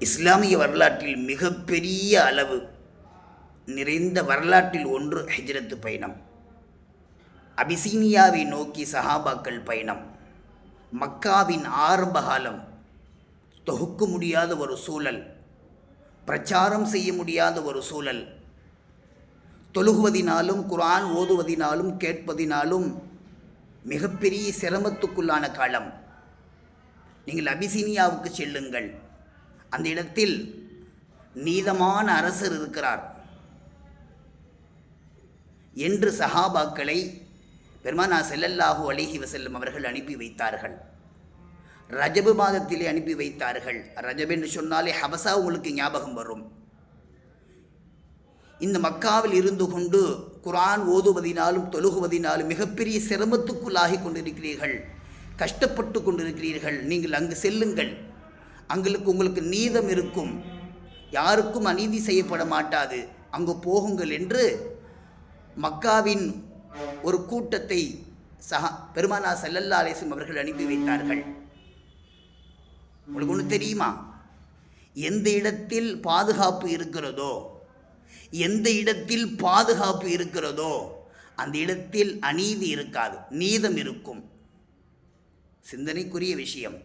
இஸ்லாமிய வரலாற்றில் மிகப்பெரிய அளவு நிறைந்த வரலாற்றில் ஒன்று ஹிஜ்ரத்து பயணம். அபிசீனியாவை நோக்கி சஹாபாக்கள் பயணம். மக்காவின் ஆரம்ப காலம், தொகுக்க முடியாத ஒரு சூழல், பிரச்சாரம் செய்ய முடியாத ஒரு சூழல், தொழுகுவதினாலும் குர்ஆன் ஓதுவதினாலும் கேட்பதினாலும் மிகப்பெரிய சிரமத்துக்குள்ளான காலம். நீங்கள் அபிசீனியாவுக்கு செல்லுங்கள், அந்த இடத்தில் நீதமான அரசர் இருக்கிறார் என்று சஹாபாக்களை பெருமானா ஸல்லல்லாஹு அலைஹி வஸல்லம் அவர்கள் அனுப்பி வைத்தார்கள். ரஜபு மாதத்திலே அனுப்பி வைத்தார்கள். ரஜப் என்று சொன்னாலே ஹபசா உங்களுக்கு ஞாபகம் வரும். இந்த மக்காவில் இருந்து கொண்டு குர்ஆன் ஓதுவதினாலும் தொழுகுவதினாலும் மிகப்பெரிய சிரமத்துக்குள்ளாகி கொண்டிருக்கிறீர்கள், கஷ்டப்பட்டு கொண்டிருக்கிறீர்கள். நீங்கள் அங்கு செல்லுங்கள், உங்களுக்கு நீதம் இருக்கும், யாருக்கும் அநீதி செய்யப்பட மாட்டாது, அங்கு போகுங்கள் என்று மக்காவின் ஒரு கூட்டத்தை பெருமானா ஸல்லல்லாஹு அலைஹி வஸல்லம் அவர்கள் அனுப்பி வைத்தார்கள். உங்களுக்கு ஒன்று தெரியுமா? எந்த இடத்தில் பாதுகாப்பு இருக்கிறதோ, எந்த இடத்தில் பாதுகாப்பு இருக்கிறதோ அந்த இடத்தில் அநீதி இருக்காது, நீதம் இருக்கும். சிந்தனைக்குரிய விஷயம்.